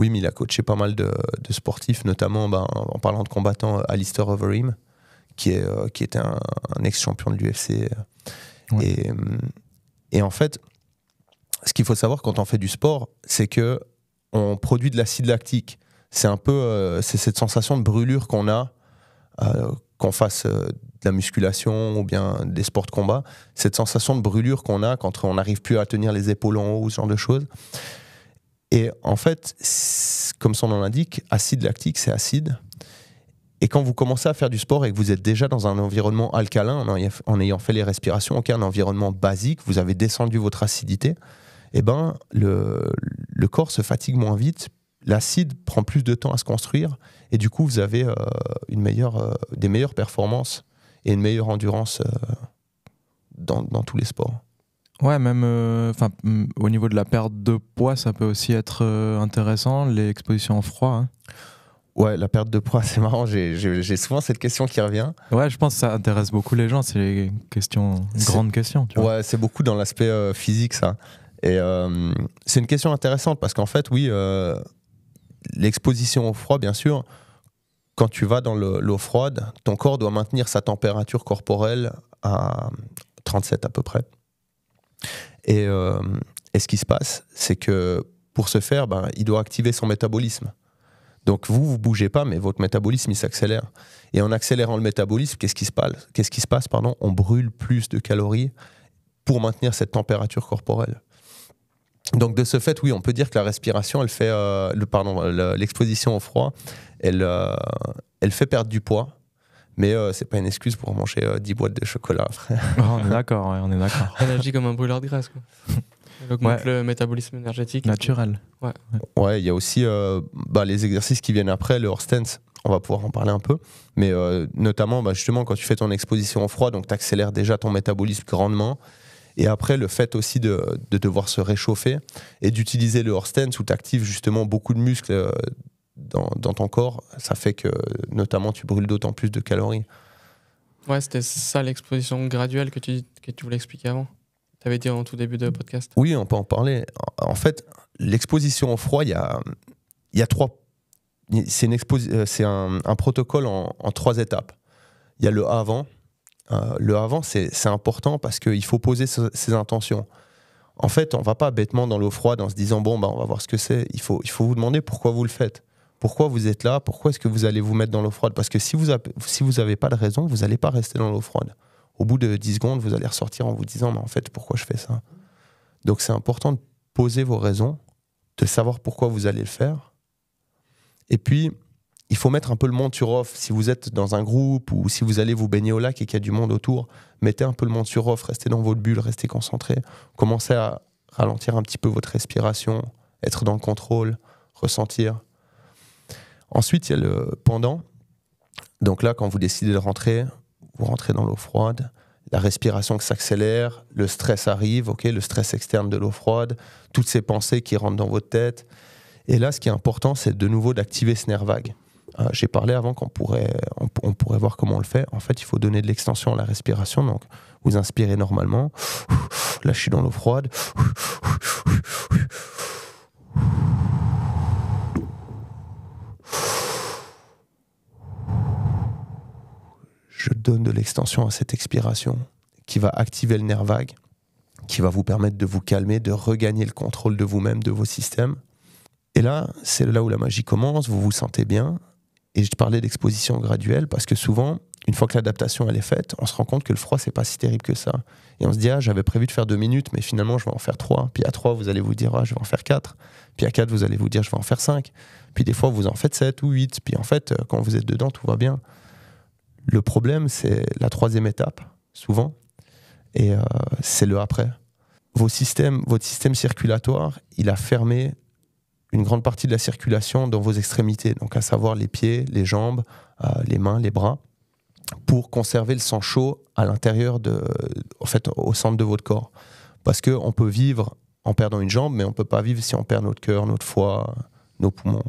Oui, mais il a coaché pas mal de sportifs, notamment en parlant de combattants, Alistair Overeem, qui était un ex-champion de l'UFC. Ouais. Et en fait, ce qu'il faut savoir quand on fait du sport, c'est que on produit de l'acide lactique. C'est un peu c'est cette sensation de brûlure qu'on a qu'on fasse de la musculation ou bien des sports de combat. Cette sensation de brûlure qu'on a quand on n'arrive plus à tenir les épaules en haut, ce genre de choses. Et en fait, comme son nom l'indique, acide lactique, c'est acide. Et quand vous commencez à faire du sport et que vous êtes déjà dans un environnement alcalin, en ayant fait les respirations, un environnement basique, vous avez descendu votre acidité, eh ben, le corps se fatigue moins vite, l'acide prend plus de temps à se construire, et du coup, vous avez des meilleures performances et une meilleure endurance dans tous les sports. Ouais, même au niveau de la perte de poids, ça peut aussi être intéressant, les expositions en froid. Hein. Ouais, la perte de poids, c'est marrant, j'ai souvent cette question qui revient. Ouais, je pense que ça intéresse beaucoup les gens, c'est une grande question. Tu vois. Ouais, c'est beaucoup dans l'aspect physique, ça. Et c'est une question intéressante parce qu'en fait, oui, l'exposition au froid, bien sûr, quand tu vas dans l'eau froide, ton corps doit maintenir sa température corporelle à 37 à peu près. Et ce qui se passe, c'est que pour ce faire, il doit activer son métabolisme. Donc vous bougez pas, mais votre métabolisme, il s'accélère. Et en accélérant le métabolisme, qu'est-ce qui se passe, on brûle plus de calories pour maintenir cette température corporelle. Donc de ce fait, oui, on peut dire que la respiration, elle fait l'exposition au froid, elle fait perdre du poids, mais c'est pas une excuse pour manger 10 boîtes de chocolat, frère. Oh, on est d'accord, ouais, on est d'accord. Elle agit comme un brûleur de graisse, quoi. Elle augmente le métabolisme énergétique. Naturel. Ouais, il y a aussi les exercices qui viennent après, le horse stance. On va pouvoir en parler un peu. Mais notamment, justement, quand tu fais ton exposition au froid, donc tu accélères déjà ton métabolisme grandement. Et après, le fait aussi de devoir se réchauffer et d'utiliser le horse stance où tu actives justement beaucoup de muscles dans ton corps, ça fait que, notamment, tu brûles d'autant plus de calories. Ouais, c'était ça l'exposition graduelle que tu voulais expliquer avant. Tu avais dit en tout début de podcast. Oui, on peut en parler. En fait, l'exposition au froid, il y a trois. C'est un protocole en 3 étapes. Il y a le avant. Le avant, c'est important parce qu'il faut poser ses intentions. En fait, on ne va pas bêtement dans l'eau froide en se disant on va voir ce que c'est. Il faut vous demander pourquoi vous le faites. Pourquoi vous êtes là? Pourquoi est-ce que vous allez vous mettre dans l'eau froide? Parce que si vous n'avez pas de raison, vous n'allez pas rester dans l'eau froide. Au bout de 10 secondes, vous allez ressortir en vous disant en fait, pourquoi je fais ça? Donc c'est important de poser vos raisons, de savoir pourquoi vous allez le faire. Et puis, il faut mettre un peu le monde sur off. Si vous êtes dans un groupe ou si vous allez vous baigner au lac et qu'il y a du monde autour, mettez un peu le monde sur off, restez dans votre bulle, restez concentré. Commencez à ralentir un petit peu votre respiration, être dans le contrôle, ressentir. Ensuite, il y a le pendant. Donc là, quand vous décidez de rentrer, vous rentrez dans l'eau froide, la respiration qui s'accélère, le stress arrive, le stress externe de l'eau froide, toutes ces pensées qui rentrent dans votre tête. Et là, ce qui est important, c'est de nouveau d'activer ce nerf vague. J'ai parlé avant qu'on pourrait voir comment on le fait. En fait, il faut donner de l'extension à la respiration. Donc, vous inspirez normalement. Là, je suis dans l'eau froide. Je donne de l'extension à cette expiration qui va activer le nerf vague, qui va vous permettre de vous calmer, de regagner le contrôle de vous-même, de vos systèmes. Et là, c'est là où la magie commence, vous vous sentez bien. Et je parlais d'exposition graduelle parce que souvent, une fois que l'adaptation elle est faite, on se rend compte que le froid, c'est pas si terrible que ça. Et on se dit, j'avais prévu de faire 2 minutes, mais finalement, je vais en faire 3. Puis à 3, vous allez vous dire, je vais en faire 4. Puis à 4, vous allez vous dire, je vais en faire 5. Puis des fois, vous en faites 7 ou 8. Puis en fait, quand vous êtes dedans, tout va bien. Le problème, c'est la 3e étape, souvent. Et c'est le après. Votre système circulatoire, il a fermé une grande partie de la circulation dans vos extrémités, donc à savoir les pieds, les jambes, les mains, les bras, pour conserver le sang chaud à l'intérieur au centre de votre corps. Parce qu'on peut vivre en perdant une jambe, mais on ne peut pas vivre si on perd notre cœur, notre foie, nos poumons.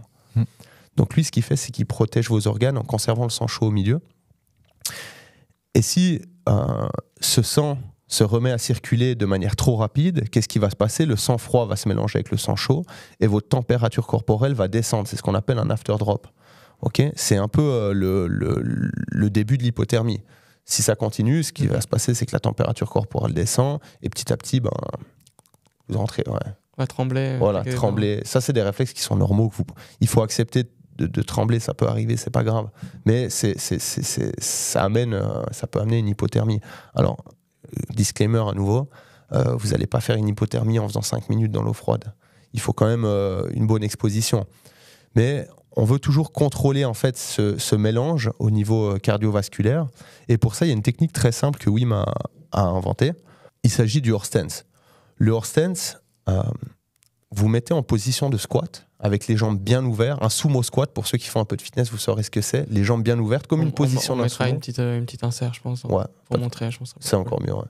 Donc lui, ce qu'il fait, c'est qu'il protège vos organes en conservant le sang chaud au milieu. Et si ce sang se remet à circuler de manière trop rapide, qu'est-ce qui va se passer? Le sang froid va se mélanger avec le sang chaud et votre température corporelle va descendre. C'est ce qu'on appelle un after drop. Okay, c'est un peu le début de l'hypothermie. Si ça continue, ce qui va se passer, c'est que la température corporelle descend et petit à petit, vous rentrez. Ouais, trembler. Voilà, trembler. Ça, c'est des réflexes qui sont normaux. Il faut accepter de trembler, ça peut arriver, c'est pas grave. Mais ça peut amener une hypothermie. Alors, disclaimer à nouveau, vous n'allez pas faire une hypothermie en faisant 5 minutes dans l'eau froide. Il faut quand même une bonne exposition. Mais on veut toujours contrôler en fait ce mélange au niveau cardiovasculaire. Et pour ça, il y a une technique très simple que Wim a inventée. Il s'agit du horse stance. Le horse stance, vous mettez en position de squat avec les jambes bien ouvertes. Un sumo squat, pour ceux qui font un peu de fitness, vous saurez ce que c'est. Les jambes bien ouvertes, comme une position d'un sumo. On mettra une petite insert, je pense. Ouais, pour montrer, je pense. C'est encore mieux, ouais.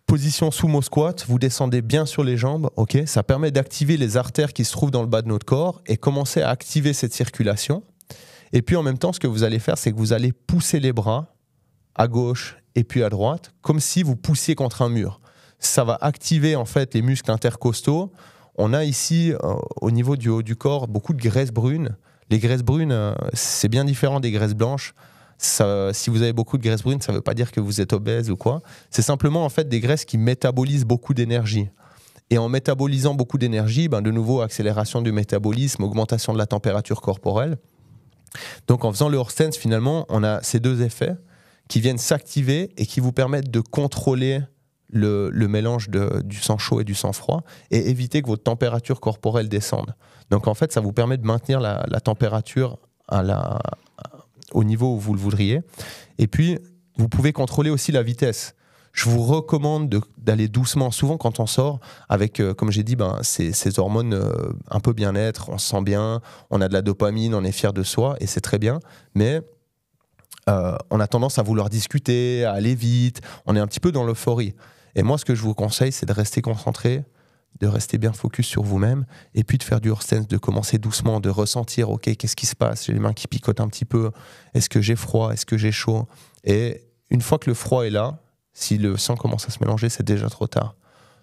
Position sumo squat, vous descendez bien sur les jambes, ok. Ça permet d'activer les artères qui se trouvent dans le bas de notre corps et commencer à activer cette circulation. Et puis en même temps, ce que vous allez faire, c'est que vous allez pousser les bras à gauche et puis à droite, comme si vous poussiez contre un mur. Ça va activer en fait les muscles intercostaux. On a ici, au niveau du haut du corps, beaucoup de graisses brunes. Les graisses brunes, c'est bien différent des graisses blanches. Ça, si vous avez beaucoup de graisse brune, ça ne veut pas dire que vous êtes obèse ou quoi. C'est simplement en fait des graisses qui métabolisent beaucoup d'énergie. Et en métabolisant beaucoup d'énergie, de nouveau, accélération du métabolisme, augmentation de la température corporelle. Donc en faisant le horse stance, finalement, on a ces deux effets qui viennent s'activer et qui vous permettent de contrôler le mélange du sang chaud et du sang froid et éviter que votre température corporelle descende. Donc en fait, ça vous permet de maintenir la température au niveau où vous le voudriez. Et puis, vous pouvez contrôler aussi la vitesse. Je vous recommande d'aller doucement. Souvent, quand on sort avec, comme j'ai dit, ces hormones un peu bien-être, on se sent bien, on a de la dopamine, on est fier de soi, et c'est très bien. Mais on a tendance à vouloir discuter, à aller vite. On est un petit peu dans l'euphorie. Et moi, ce que je vous conseille, c'est de rester concentré, de rester bien focus sur vous-même, et puis de faire du horse stance, de commencer doucement, de ressentir, ok, qu'est-ce qui se passe? J'ai les mains qui picotent un petit peu. Est-ce que j'ai froid? Est-ce que j'ai chaud? Et une fois que le froid est là, si le sang commence à se mélanger, c'est déjà trop tard.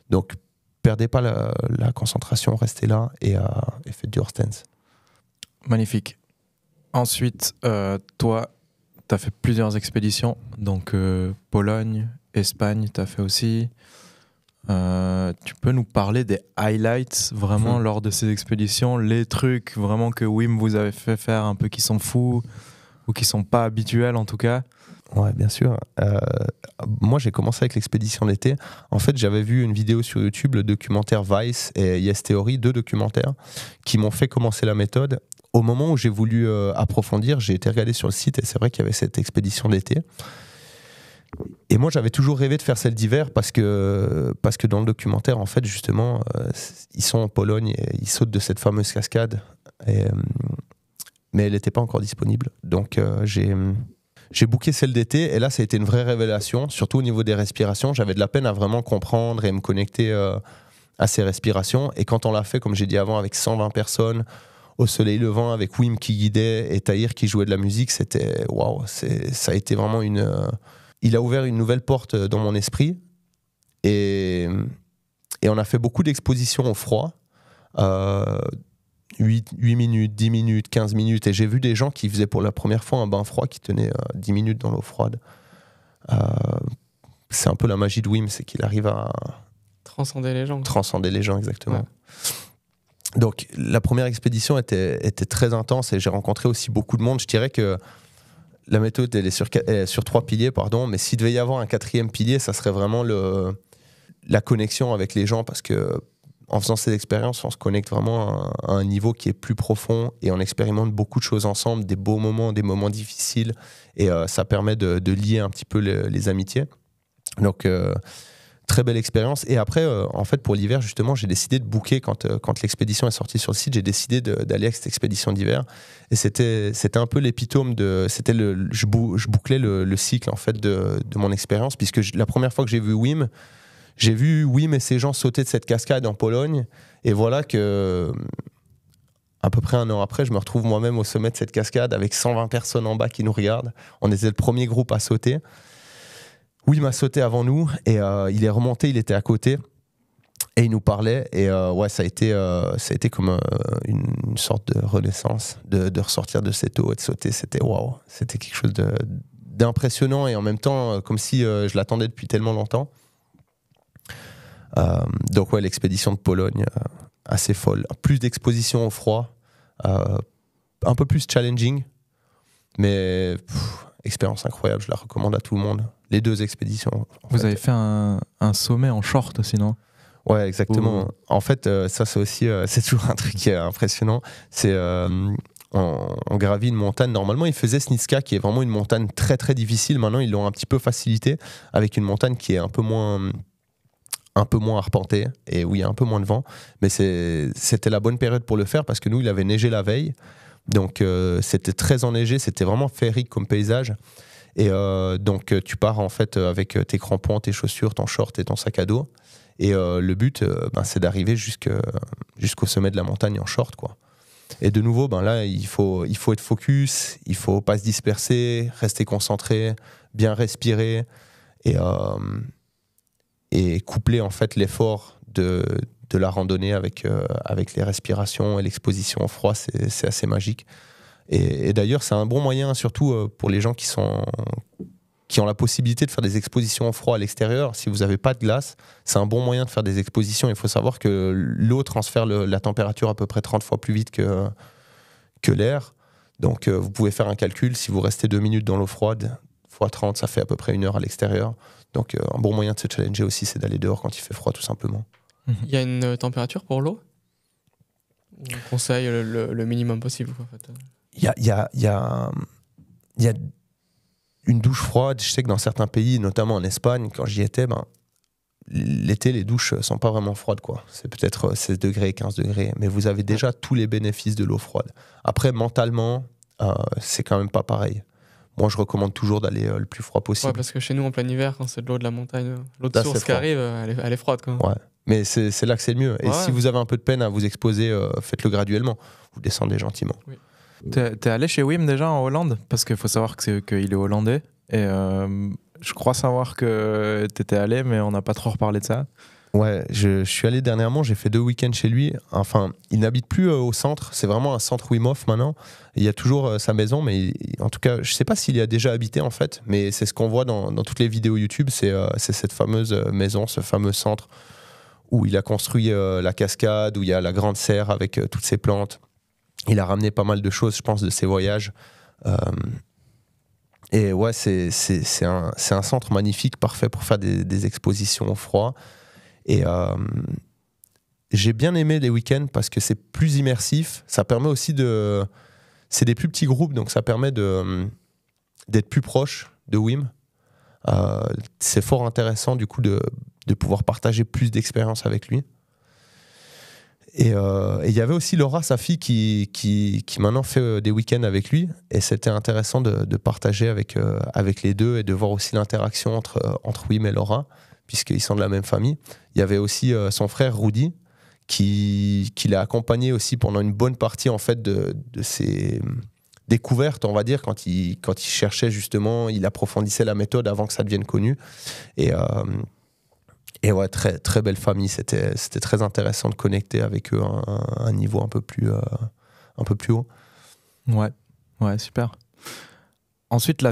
Donc, perdez pas la concentration, restez là et faites du horse stance. Magnifique. Ensuite, toi, tu as fait plusieurs expéditions. Donc, Pologne, Espagne, tu as fait aussi. Tu peux nous parler des highlights vraiment lors de ces expéditions, les trucs vraiment que Wim vous avez fait faire un peu qui sont fous ou qui sont pas habituels en tout cas? Ouais, bien sûr. Moi, j'ai commencé avec l'expédition d'été. En fait, j'avais vu une vidéo sur YouTube, le documentaire Vice et Yes Theory, 2 documentaires qui m'ont fait commencer la méthode. Au moment où j'ai voulu approfondir, j'ai été regarder sur le site et c'est vrai qu'il y avait cette expédition d'été. Et moi, j'avais toujours rêvé de faire celle d'hiver parce que dans le documentaire, en fait, justement, ils sont en Pologne et ils sautent de cette fameuse cascade. Mais elle n'était pas encore disponible. Donc, j'ai booké celle d'été et là, ça a été une vraie révélation, surtout au niveau des respirations. J'avais de la peine à vraiment comprendre et me connecter à ces respirations. Et quand on l'a fait, comme j'ai dit avant, avec 120 personnes, au soleil levant, avec Wim qui guidait et Tahir qui jouait de la musique, c'était waouh, ça a été vraiment il a ouvert une nouvelle porte dans mon esprit et on a fait beaucoup d'expositions au froid, 8 minutes, 10 minutes, 15 minutes, et j'ai vu des gens qui faisaient pour la première fois un bain froid qui tenait 10 minutes dans l'eau froide. C'est un peu la magie de Wim, c'est qu'il arrive à transcender les gens. Transcender les gens, exactement. Ouais. Donc la première expédition était très intense et j'ai rencontré aussi beaucoup de monde. Je dirais que la méthode elle est sur 3 piliers, mais s'il devait y avoir un 4e pilier, ça serait vraiment la connexion avec les gens, parce que en faisant ces expériences, on se connecte vraiment à un niveau qui est plus profond et on expérimente beaucoup de choses ensemble, des beaux moments, des moments difficiles, et ça permet de lier un petit peu les amitiés. Donc très belle expérience. Et après, en fait, pour l'hiver, justement, j'ai décidé de booker, quand l'expédition est sortie sur le site, j'ai décidé d'aller avec cette expédition d'hiver. Et c'était un peu l'épitome je bouclais le cycle, en fait, de mon expérience, puisque la première fois que j'ai vu Wim et ses gens sauter de cette cascade en Pologne. Et voilà que, à peu près 1 an après, je me retrouve moi-même au sommet de cette cascade avec 120 personnes en bas qui nous regardent. On était le premier groupe à sauter. Wim a sauté avant nous et il est remonté, il était à côté et il nous parlait et ouais, ça a été comme une sorte de renaissance, de ressortir de cette eau et de sauter. C'était waouh, c'était quelque chose d'impressionnant et en même temps comme si je l'attendais depuis tellement longtemps. Donc ouais, l'expédition de Pologne, assez folle. Plus d'exposition au froid, un peu plus challenging, mais expérience incroyable, je la recommande à tout le monde. Les 2 expéditions. Vous avez fait un sommet en short aussi, non ? Ouais, exactement. En fait, ça c'est aussi, c'est toujours un truc qui est impressionnant. C'est on gravit une montagne. Normalement, ils faisaient Snitska, qui est vraiment une montagne très très difficile. Maintenant, ils l'ont un petit peu facilité avec une montagne qui est un peu moins arpentée et où il y a un peu moins de vent. Mais c'était la bonne période pour le faire parce que nous, il avait neigé la veille. Donc, c'était très enneigé. C'était vraiment féerique comme paysage. Et donc, tu pars en fait avec tes crampons, tes chaussures, ton short et ton sac à dos. Et le but, c'est d'arriver jusqu'au sommet de la montagne en short, quoi. Et de nouveau, là, il faut être focus, il faut pas se disperser, rester concentré, bien respirer et coupler en fait l'effort de la randonnée avec les respirations et l'exposition au froid, c'est assez magique. Et d'ailleurs, c'est un bon moyen, surtout pour les gens qui ont la possibilité de faire des expositions au froid à l'extérieur. Si vous n'avez pas de glace, c'est un bon moyen de faire des expositions. Il faut savoir que l'eau transfère la température à peu près 30 fois plus vite que l'air. Donc vous pouvez faire un calcul. Si vous restez 2 minutes dans l'eau froide, fois 30, ça fait à peu près 1 heure à l'extérieur. Donc un bon moyen de se challenger aussi, c'est d'aller dehors quand il fait froid, tout simplement. Il y a une température pour l'eau ? On conseille le minimum possible, en fait. Il y a une douche froide. Je sais que dans certains pays, notamment en Espagne, quand j'y étais, l'été, les douches sont pas vraiment froides, quoi. C'est peut-être 16 degrés, 15 degrés, mais vous avez déjà tous les bénéfices de l'eau froide. Après, mentalement, c'est quand même pas pareil. Moi, je recommande toujours d'aller le plus froid possible. Ouais, parce que chez nous, en plein hiver, quand c'est de l'eau de la montagne, l'eau de source qui arrive, elle est froide, quoi. Ouais. Mais c'est là que c'est le mieux. Et si vous avez un peu de peine à vous exposer, faites-le graduellement. Vous descendez gentiment. Oui. T'es allé chez Wim déjà en Hollande ? Parce qu'il faut savoir qu'il est hollandais. Et je crois savoir que t'étais allé, mais on n'a pas trop reparlé de ça. Ouais, je suis allé dernièrement, j'ai fait 2 week-ends chez lui. Enfin, il n'habite plus au centre, c'est vraiment un centre Wim Hof maintenant. Il y a toujours sa maison, mais en tout cas, je sais pas s'il y a déjà habité en fait, mais c'est ce qu'on voit dans toutes les vidéos YouTube, c'est cette fameuse maison, ce fameux centre où il a construit la cascade, où il y a la grande serre avec toutes ses plantes. Il a ramené pas mal de choses, je pense, de ses voyages. Et ouais, c'est un centre magnifique, parfait pour faire des expositions au froid. Et j'ai bien aimé les week-ends parce que c'est plus immersif. Ça permet aussi c'est des plus petits groupes, donc ça permet d'être plus proche de Wim. C'est fort intéressant du coup de pouvoir partager plus d'expériences avec lui. Et il y avait aussi Laura, sa fille, qui maintenant fait des week-ends avec lui. Et c'était intéressant de partager avec les deux et de voir aussi l'interaction entre Wim et Laura, puisqu'ils sont de la même famille. Il y avait aussi son frère Rudy, qui l'a accompagné aussi pendant une bonne partie en fait, de ses découvertes, on va dire, quand il cherchait justement, il approfondissait la méthode avant que ça devienne connu. Et ouais, très, très belle famille. C'était très intéressant de connecter avec eux à un niveau un peu plus haut. Ouais, super. Ensuite,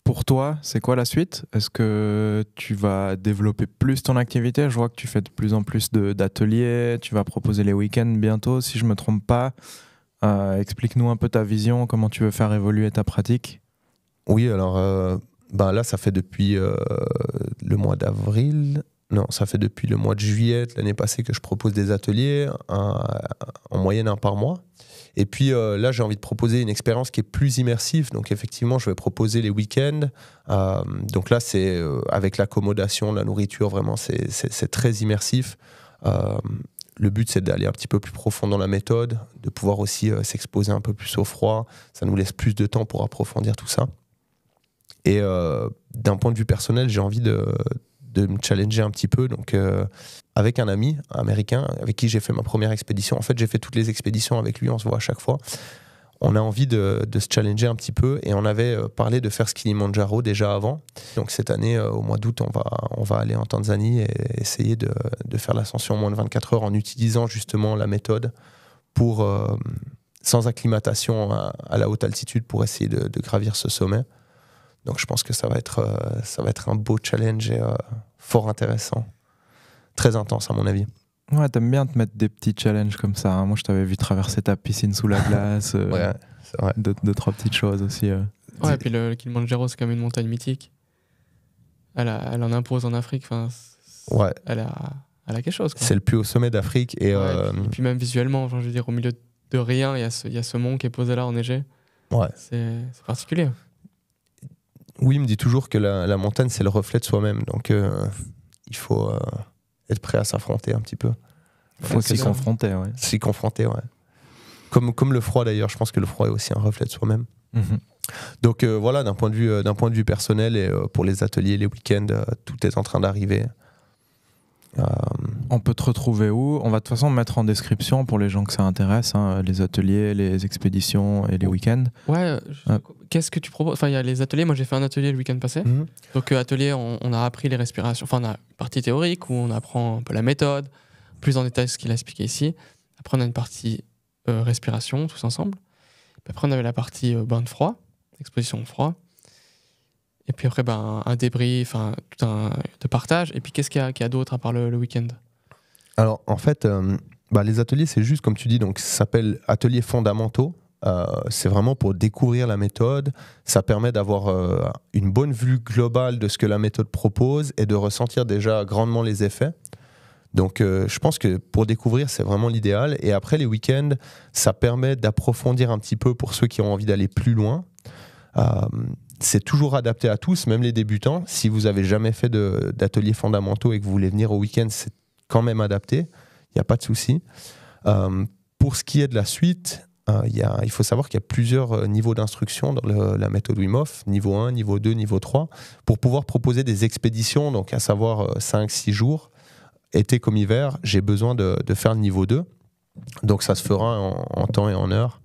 pour toi, c'est quoi la suite ? Est-ce que tu vas développer plus ton activité ? Je vois que tu fais de plus en plus d'ateliers, tu vas proposer les week-ends bientôt, si je ne me trompe pas. Explique-nous un peu ta vision, comment tu veux faire évoluer ta pratique. Oui, alors là, ça fait depuis le mois d'avril... Non, ça fait depuis le mois de juillet l'année passée que je propose des ateliers, en moyenne 1 par mois. Et puis là, j'ai envie de proposer une expérience qui est plus immersive. Donc effectivement, je vais proposer les week-ends. Donc là, c'est avec l'accommodation, la nourriture, vraiment, c'est très immersif. Le but, c'est d'aller un petit peu plus profond dans la méthode, de pouvoir aussi s'exposer un peu plus au froid. Ça nous laisse plus de temps pour approfondir tout ça. Et d'un point de vue personnel, j'ai envie de me challenger un petit peu, donc avec un ami américain avec qui j'ai fait ma première expédition. En fait, j'ai fait toutes les expéditions avec lui, on se voit à chaque fois. on a envie de se challenger un petit peu et on avait parlé de faire ce Kilimanjaro déjà avant. Donc cette année, au mois d'août, on va aller en Tanzanie et essayer de faire l'ascension en moins de 24 heures en utilisant justement la méthode pour, sans acclimatation à la haute altitude pour essayer de gravir ce sommet. Donc je pense que ça va être un beau challenge et fort intéressant. Très intense à mon avis. Ouais, t'aimes bien te mettre des petits challenges comme ça. Moi, je t'avais vu traverser ta piscine sous la glace. Ouais, c'est vrai. Deux, trois petites choses aussi. Ouais, et puis le Kilimanjaro, c'est quand même une montagne mythique. Elle en impose en Afrique. Ouais. Elle a quelque chose, quoi. C'est le plus haut sommet d'Afrique. Et puis même visuellement, je veux dire, au milieu de rien, il y a ce mont qui est posé là, enneigé. Ouais. C'est particulier. Oui, il me dit toujours que la montagne, c'est le reflet de soi-même. Donc, il faut être prêt à s'affronter un petit peu. Il faut s'y confronter, ouais. S'y confronter, ouais. Comme le froid, d'ailleurs. Je pense que le froid est aussi un reflet de soi-même. Mm-hmm. Donc, voilà, d'un point de vue personnel et pour les ateliers, les week-ends, tout est en train d'arriver. On peut te retrouver où? On va de toute façon mettre en description pour les gens que ça intéresse, hein, les ateliers, les expéditions et les week-ends. Ouais, qu'est-ce que tu proposes? Enfin, il y a les ateliers. Moi, j'ai fait un atelier le week-end passé. Mm-hmm. Donc, atelier, on a appris les respirations. Enfin, on a une partie théorique où on apprend un peu la méthode, plus en détail ce qu'il a expliqué ici. Après, on a une partie respiration, tous ensemble. Puis après, on avait la partie bain de froid, exposition de froid. Et puis après, un débrief, de partage. Et puis, qu'est-ce qu'il y a d'autre à part le week-end? Alors, en fait, les ateliers, c'est juste, comme tu dis, donc, ça s'appelle ateliers fondamentaux. C'est vraiment pour découvrir la méthode. Ça permet d'avoir une bonne vue globale de ce que la méthode propose et de ressentir déjà grandement les effets. Donc, je pense que pour découvrir, c'est vraiment l'idéal. Et après, les week-ends, ça permet d'approfondir un petit peu pour ceux qui ont envie d'aller plus loin. C'est toujours adapté à tous, même les débutants. Si vous n'avez jamais fait d'ateliers fondamentaux et que vous voulez venir au week-end, c'est quand même adapté. Il n'y a pas de souci. Pour ce qui est de la suite, il faut savoir qu'il y a plusieurs niveaux d'instruction dans la méthode Wim Hof, niveau 1, niveau 2, niveau 3, pour pouvoir proposer des expéditions, donc à savoir 5-6 jours, été comme hiver. J'ai besoin de faire le niveau 2. Donc ça se fera en temps et en heure.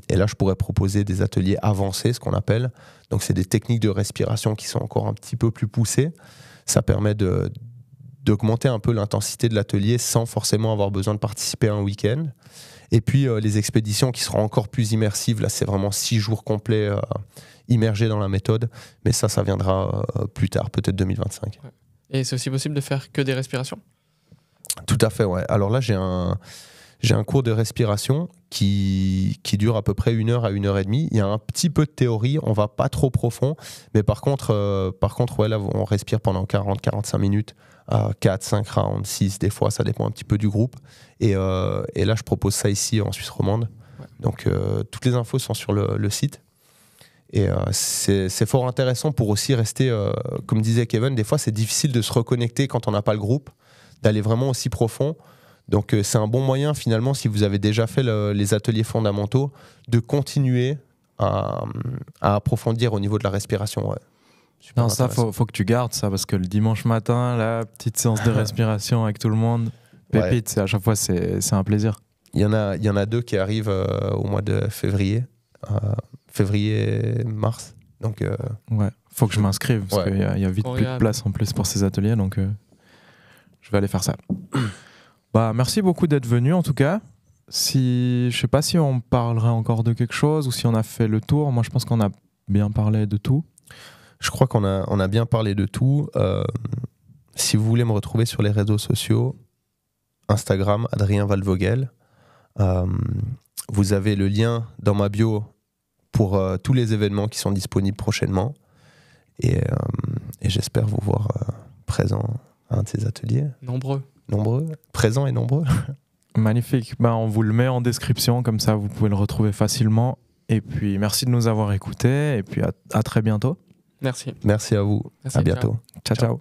Et là, je pourrais proposer des ateliers avancés, ce qu'on appelle. Donc, c'est des techniques de respiration qui sont encore un petit peu plus poussées. Ça permet d'augmenter un peu l'intensité de l'atelier sans forcément avoir besoin de participer à un week-end. Et puis, les expéditions qui seront encore plus immersives. Là, c'est vraiment 6 jours complets immergés dans la méthode. Mais ça viendra plus tard, peut-être 2025. Et c'est aussi possible de faire que des respirations? Tout à fait, ouais. Alors là, j'ai un cours de respiration qui dure à peu près 1 heure à 1 heure et demie. Il y a un petit peu de théorie, on va pas trop profond, mais par contre ouais, là, on respire pendant 40-45 minutes, 4, 5 rounds, 6 des fois, ça dépend un petit peu du groupe. Et là, je propose ça ici en Suisse romande. Ouais. Donc, toutes les infos sont sur le site. Et c'est fort intéressant pour aussi rester, comme disait Kevin, des fois, c'est difficile de se reconnecter quand on n'a pas le groupe, d'aller vraiment aussi profond. Donc c'est un bon moyen finalement, si vous avez déjà fait les ateliers fondamentaux, de continuer à approfondir au niveau de la respiration. Ouais. Non, ça, faut que tu gardes ça, parce que le dimanche matin, la petite séance de respiration avec tout le monde, pépite, ouais. À chaque fois c'est un plaisir. Il y en a 2 qui arrivent au mois de février-mars. Donc, ouais, faut que je m'inscrive, parce qu'il y a vite plus de place en plus pour ces ateliers, donc je vais aller faire ça. Merci beaucoup d'être venu en tout cas. Je sais pas si on parlerait encore de quelque chose ou si on a fait le tour. Moi je pense qu'on a bien parlé de tout. Je crois qu'on a bien parlé de tout. Si vous voulez me retrouver sur les réseaux sociaux, Instagram, Adrien Valvogel. Vous avez le lien dans ma bio pour tous les événements qui sont disponibles prochainement. Et j'espère vous voir présent à un de ces ateliers. Nombreux, présents et nombreux. Magnifique. On vous le met en description, comme ça vous pouvez le retrouver facilement. Et puis merci de nous avoir écoutés et puis à très bientôt. Merci. Merci à vous. Merci, à bientôt. Ciao.